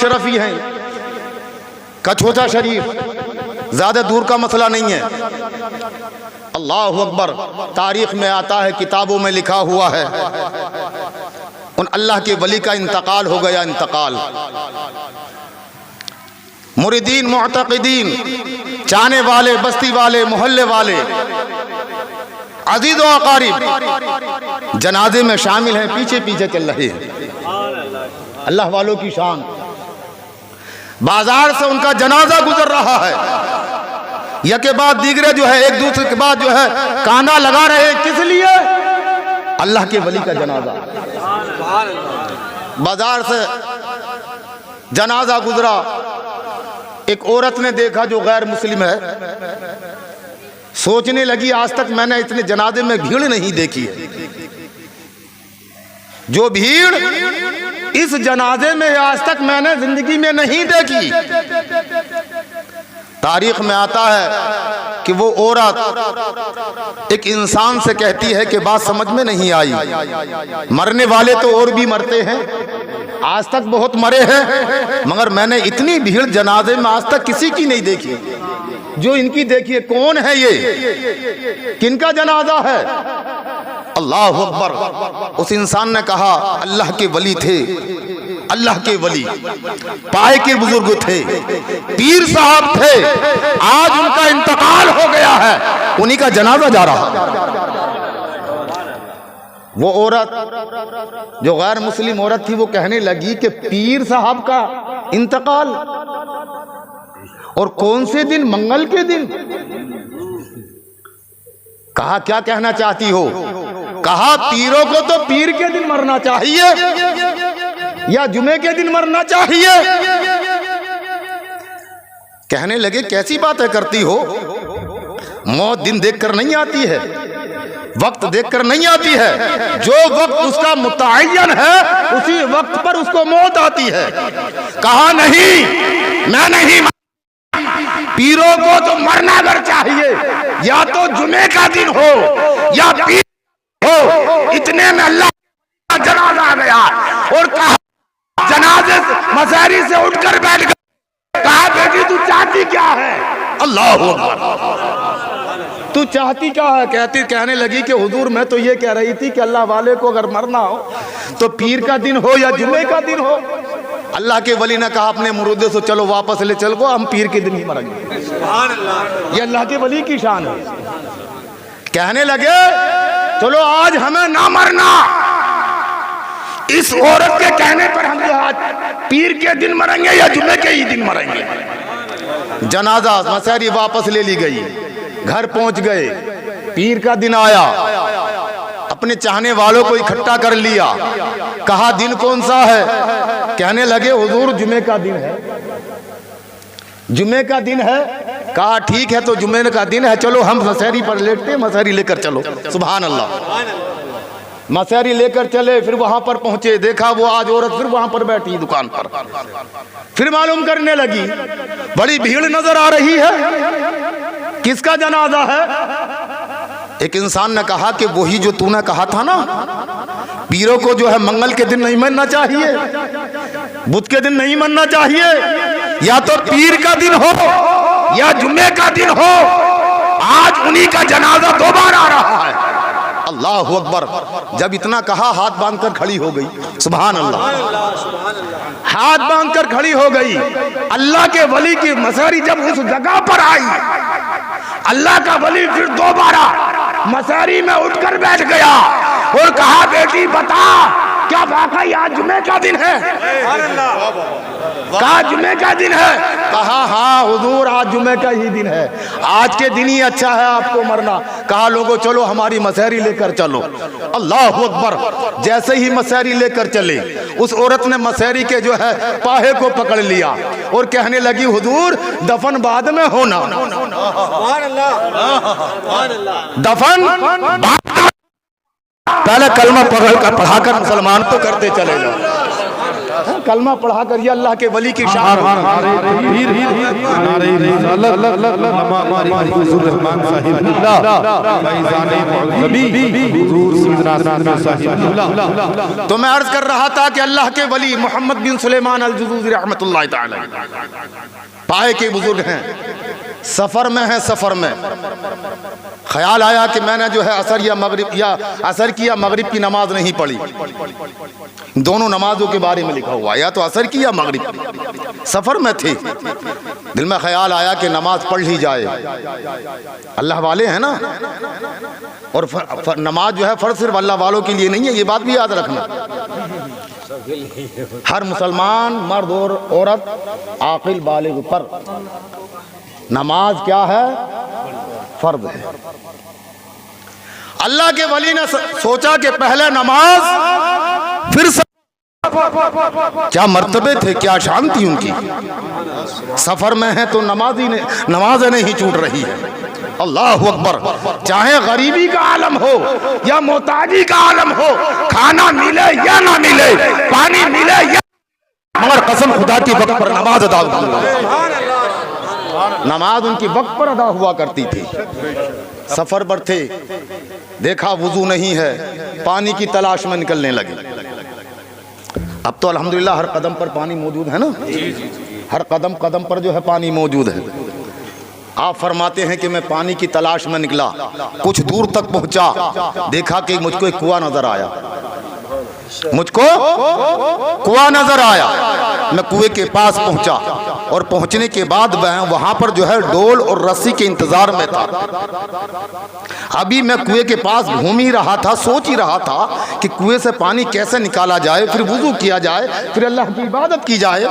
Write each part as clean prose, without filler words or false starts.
शरफ ही हैं, कछोचा शरीफ, ज्यादा दूर का मसला नहीं है। अल्लाह अकबर। तारीख में आता है, किताबों में लिखा हुआ है, उन अल्लाह के वली का इंतकाल हो गया। इंतकाल मुरीदीन, मुअतक़िदीन, चाहने वाले, बस्ती वाले, मोहल्ले वाले, अजीज़ व अक़ारिब जनाजे में शामिल हैं, पीछे पीछे चल रहे हैं। अल्लाह वालों की शान। बाजार से उनका जनाजा गुजर रहा है, या के बाद दीगरे जो है एक दूसरे के बाद जो है काना लगा रहे हैं। किस लिए? अल्लाह के वली का जनाजा। बाजार से जनाजा गुजरा, एक औरत ने देखा जो गैर मुस्लिम है, सोचने लगी आज तक मैंने इतने जनाजे में भीड़ नहीं देखी है। जो भीड़ इस जनाजे में आज तक मैंने जिंदगी में नहीं देखी। तारीख में आता है कि वो औरत एक इंसान से कहती है कि बात समझ में नहीं आई, मरने वाले तो और भी मरते हैं, आज तक बहुत मरे हैं, मगर मैंने इतनी भीड़ जनाजे में आज तक किसी की नहीं देखी जो इनकी देखी है। कौन है ये, किनका जनाजा है? अल्लाह अकबर। उस इंसान ने कहा अल्लाह के वली थे, अल्लाह के वली, पाए के बुजुर्ग थे, पीर साहब थे, आज उनका इंतकाल हो गया है, उन्हीं का जनाजा जा रहा। वो औरत जो गैर मुस्लिम औरत थी, वो कहने लगी कि पीर साहब का इंतकाल, और कौन से दिन? मंगल के दिन। कहा क्या कहना चाहती हो? कहा पीरों को तो पीर के दिन मरना चाहिए या जुमे के दिन मरना चाहिए। कहने लगे कैसी बातें करती हो, मौत दिन देखकर नहीं आती है, वक्त देखकर नहीं आती है, जो वक्त उसका मुतअय्यन है उसी वक्त पर उसको मौत आती है। कहा नहीं, मैं नहीं, पीरों को तो मरना अगर चाहिए या तो जुमे का दिन हो या पीर हो। इतने में अल्लाह का जनाजा आ गया और कहा जनाजे मसारी से उठकर बैठ गए। कहा बेटी तू चाहती क्या है? अल्लाह अकबर। तू चाहती क्या है? कहने लगी कि हुजूर मैं तो ये कह रही थी कि अल्लाह वाले को अगर मरना हो तो पीर का दिन हो या जुमे का दिन हो। अल्लाह के वली ने कहा अपने मुरीदों से चलो वापस ले चल को, हम पीर के दिन ही मरेंगे। ये अल्लाह के वली की शान है। कहने लगे चलो आज हमें ना मरना, इस औरत के कहने पर हम जो आज पीर के दिन मरेंगे या जुमे के ही दिन मरेंगे। जनाजा मसहरी वापस ले ली गई, घर पहुंच गए, पीर का दिन आया, अपने चाहने वालों को इकट्ठा कर लिया। कहा दिन कौन सा है? कहने लगे हुजूर जुमे का दिन है, जुमे का दिन है। कहा ठीक है तो जुमे का दिन है, चलो हम मसहरी पर लेटते, मसहरी लेकर चलो। सुभान अल्लाह। मसहरी लेकर चले, फिर वहां पर पहुंचे, देखा वो आज औरत फिर वहां पर बैठी दुकान पर। फिर मालूम करने लगी, बड़ी भीड़ नजर आ रही है, किसका जनाजा है? एक इंसान ने कहा कि वही जो तूने कहा था ना, पीरों को जो है मंगल के दिन नहीं मरना चाहिए, बुध के दिन नहीं मरना चाहिए, या तो पीर का दिन हो या जुम्मे का दिन हो, आज उन्हीं का जनाजा दोबारा आ रहा है। अल्लाह अकबर। जब इतना कहा हाथ बांधकर खड़ी हो गई। सुभान अल्लाह। हाथ बांधकर खड़ी हो गई। अल्लाह के वली की मसहरी जब उस जगह पर आई, अल्लाह का वली फिर दोबारा मसहरी में उठकर बैठ गया और कहा बेटी बता क्या वाकई आज जुमे का दिन है? कहा जुमे का दिन है? कहा हाँ हुजूर आज जुमे का ही दिन है, आज के दिन ही अच्छा है आपको मरना। कहा लोगों चलो हमारी मसहरी लेकर चलो। अल्लाह अकबर। जैसे ही मसहरी लेकर चले, उस औरत ने मसहरी के जो है पाहे को पकड़ लिया और कहने लगी हुजूर दफन बाद में होना, दफन पहले कलमा पढ़ाकर मुसलमान तो करते चले जाओ। कलमा पढ़ा कर ये अल्लाह के वली की शान। तो मैं अर्ज कर रहा था कि अल्लाह के वली मोहम्मद बिन सुलेमान अल जुज़ूज़ी रहमतुल्लाह तआला पाए के बुजुर्ग हैं, सफर में हैं। सफर में ख्याल आया कि मैंने जो है असर या मगरिब की नमाज नहीं पढ़ी। दोनों नमाजों के बारे में लिखा हुआ, या तो असर की या मगरिब। सफर में थे, दिल में ख्याल आया कि नमाज पढ़ ली जाए, अल्लाह वाले हैं ना। और नमाज जो है फर्ज सिर्फ अल्लाह वालों के लिए नहीं है, ये बात भी याद रखना। हर मुसलमान मर्द और औरत आकिल बालिग पर नमाज क्या है? फर्ज है। अल्लाह के वली ने सोचा कि पहले नमाज फिर क्या मर्तबे थे, क्या शान थी उनकी। सफर में है तो नमाज नहीं छूट रही है। अल्लाह अकबर। चाहे गरीबी का आलम हो या मोहताजी का आलम हो, खाना मिले या ना मिले, पानी मिले या, मगर कसम खुदा की वक्त पर नमाज अदा हुई। नमाज उनकी वक्त पर अदा हुआ करती थी। सफर पर थे, देखा वुजू नहीं है, पानी की तलाश में निकलने लगे। अब तो अल्हम्दुलिल्लाह हर कदम पर पानी मौजूद है ना, हर कदम कदम पर जो है पानी मौजूद है। आप फरमाते हैं कि मैं पानी की तलाश में निकला, कुछ दूर तक पहुंचा, देखा कि मुझको एक कुआं नजर आया। मुझको कुआं नजर आया, मैं कुएं के पास पहुंचा और पहुंचने के बाद वहां पर जो है डोल और रस्सी के इंतजार में था। अभी मैं कुएं के पास घूम ही रहा था, सोच ही रहा था कि कुएं से पानी कैसे निकाला जाए, फिर वुजू किया जाए, फिर अल्लाह की इबादत की जाए।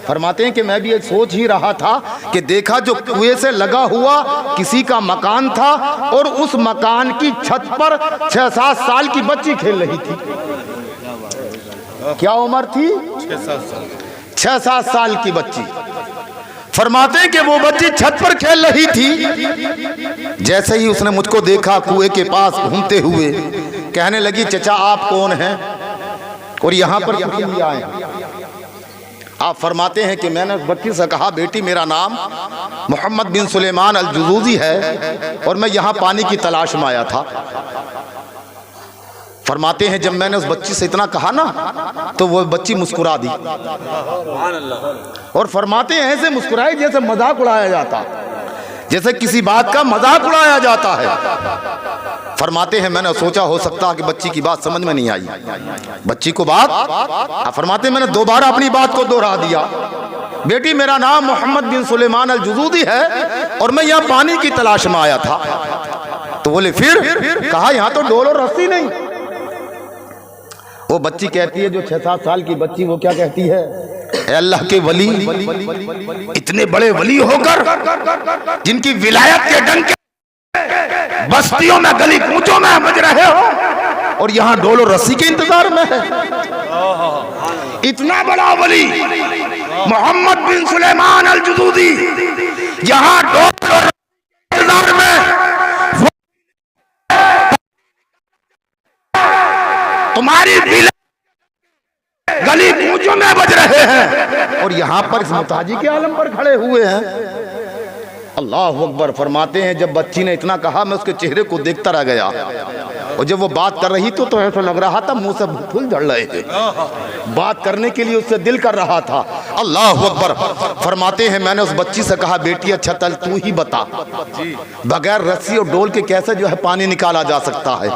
फरमाते हैं कि मैं भी सोच ही रहा था कि देखा जो कुएं से लगा हुआ किसी का मकान था और उस मकान की छत पर 6-7 साल की बच्ची खेल रही थी। क्या उम्र थी? 6-7 साल की बच्ची। फरमाते कि वो बच्ची छत पर खेल रही थी। जैसे ही उसने मुझको देखा कुएं के पास घूमते हुए, कहने लगी चचा आप कौन हैं और यहाँ पर क्यों लिए आए? आप फरमाते हैं कि मैंने उस बच्ची से कहा बेटी मेरा नाम मोहम्मद बिन सुलेमान अल जुज़ूज़ी है और मैं यहाँ पानी की तलाश में आया था। फरमाते हैं जब मैंने उस बच्ची से इतना कहा ना तो वो बच्ची मुस्कुरा दी और फरमाते हैं ऐसे मुस्कुराई जैसे मजाक उड़ाया जाता, जैसे किसी बात का मजाक उड़ाया जाता है। फरमाते हैं मैंने सोचा हो सकता है कि बच्ची की बात समझ में नहीं आई, बच्ची को बात। फरमाते मैंने दोबारा अपनी बात को दोहरा दिया, बेटी मेरा नाम मोहम्मद बिन सुलेमान अल जुज़ूज़ी है और मैं यहाँ पानी की तलाश में आया था। तो बोले फिर? कहा यहाँ तो डोल और रस्सी नहीं। वो बच्ची कहती है, जो 6-7 साल की बच्ची, वो क्या कहती है? अल्लाह के वली, इतने बड़े वली होकर जिनकी विलायत के डंके बस्तियों में गली कूचों में बज रहे हो और यहाँ डोल और रस्सी के इंतजार में है। इतना बड़ा वली मोहम्मद बिन सुलेमान अल जुज़ूज़ी यहाँ डोल और इंतजार में, तुम्हारी गली कूचों में बज रहे हैं और यहाँ पर इस मुताजी के आलम पर खड़े हुए हैं। अल्लाह अकबर। फरमाते हैं जब बच्ची ने इतना कहा मैं उसके चेहरे को देखता रह गया और जब वो बात कर रही तो ऐसा लग रहा था मुंह से फूल झड़ रहे थे, बात करने के लिए उससे दिल कर रहा था। अल्लाह अकबर। फरमाते हैं मैंने उस बच्ची से कहा बेटी अच्छा तल तू ही बता, बगैर रस्सी और डोल के कैसे जो है पानी निकाला जा सकता है,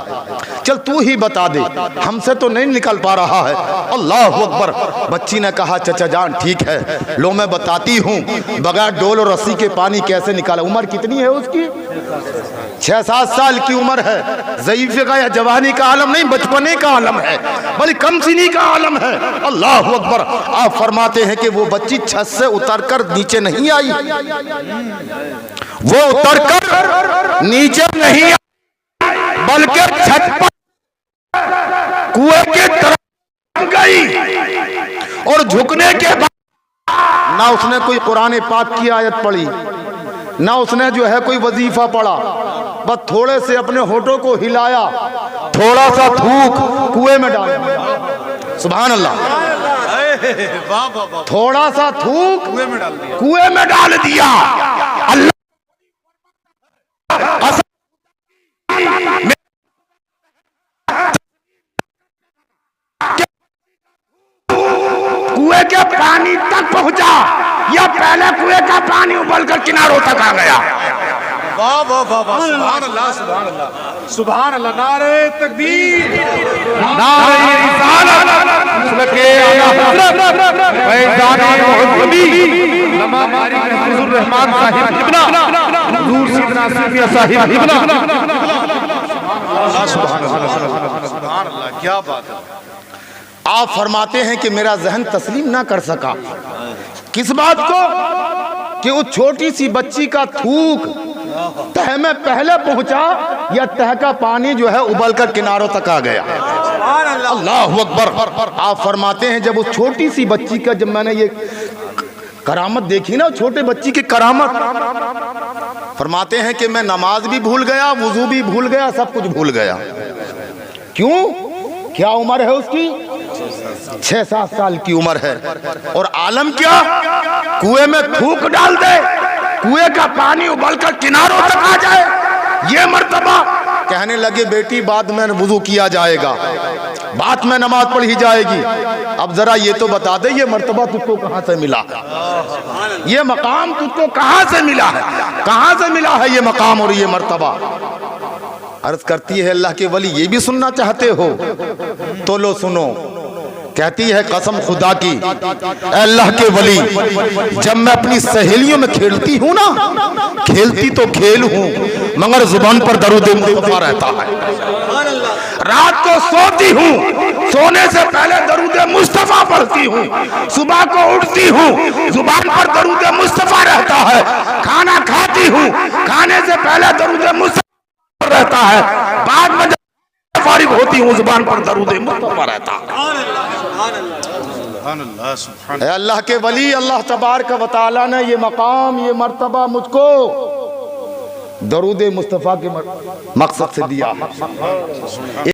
चल तू ही बता दे, हमसे तो नहीं निकल पा रहा है। अल्लाह अकबर। बच्ची ने कहा चचा जान ठीक है, लो मैं बताती हूँ बगैर डोल और रस्सी के पानी कैसे निकाला। उम्र कितनी है उसकी? 6-7 साल की उम्र है। ज़ईफ़े का या जवानी का आलम नहीं, बचपने का आलम है, बल्कि कमसिनी का आलम है। अल्लाह अकबर। आप फरमाते हैं कि वो बच्ची छत से उतरकर नीचे नहीं आई, वो उतरकर नीचे नहीं आई बल्कि छत पर कुएं के तरफ गई और झुकने के बाद ना उसने कोई कुरान पाक की आयत पढ़ी, ना उसने जो है कोई वजीफा पढ़ा, बस थोड़े से अपने होठों को हिलाया, थोड़ा सा थूक कुएं में डाला। सुभान अल्लाह। वाह वाह वाह, थोड़ा सा थूक कुएं में डाल दिया। कुएं में डाल दिया। अल्लाह कुएं के पानी तक पहुंचा या पहले कुएं का पानी उबलकर किनारों तक आ गया? वाह वाह वाह वाह, सुभान अल्लाह सुभान अल्लाह सुभान अल्लाह। नारे तकबीर, नारे रिसालत, सलके आला हज़रत फैज़ान मुहम्मदी लमा मारी हुज़ूर रहमान साहिब इब्ना हुज़ूर सीदना सूफिया साहिब इब्ना। सुभान अल्लाह सुभान अल्लाह, क्या बात है। आप फरमाते हैं कि मेरा जहन तस्लीम ना कर सका किस बात को कि उस छोटी सी बच्ची का थूक तह में पहले पहुंचा या तह का पानी जो है उबलकर किनारों तक आ गया? अल्लाह अकबर। आप फरमाते हैं जब उस छोटी सी बच्ची का, जब मैंने ये करामत देखी ना, छोटे बच्ची की करामत, फरमाते हैं कि मैं नमाज भी भूल गया, वुजू भी भूल गया, सब कुछ भूल गया। क्यों? क्या उम्र है उसकी? 6-7 साल की उम्र है। और आलम क्या, कुएं में थूक डाल दे, कुएं का पानी उबलकर किनारों तक आ जाए, ये मर्तबा। कहने लगे बेटी बाद में वुजू किया जाएगा, बाद में नमाज पढ़ी जाएगी। अब जरा ये तो बता दे ये मर्तबा तुझको कहां से मिला है, ये मकाम तुझको कहां से मिला है, कहां से मिला है ये मकाम और ये मर्तबा? अर्ज करती है अल्लाह के वली, ये भी सुनना चाहते हो तो लो सुनो। कहती है कसम खुदा की, अल्लाह के वली, जब मैं अपनी सहेलियों में खेलती हूँ ना, खेलती तो खेल हूँ मगर जुबान पर दरूद मुस्तफा रहता है। रात को सोती हूँ, सोने से पहले दरूद मुस्तफा पढ़ती हूँ, सुबह को उठती हूँ, जुबान पर दरूद मुस्तफा रहता है। खाना खाती हूँ, खाने से पहले दरूद मुस्तफा रहता है, बाद में फारिग होती हूँ जुबान पर दरूद मुस्तफा रहता है। अल्लाह के वली, अल्लाह तबारक व तआला ने ये मकाम, ये मर्तबा मुझको दरूद मुस्तफा के मकसद से दिया है।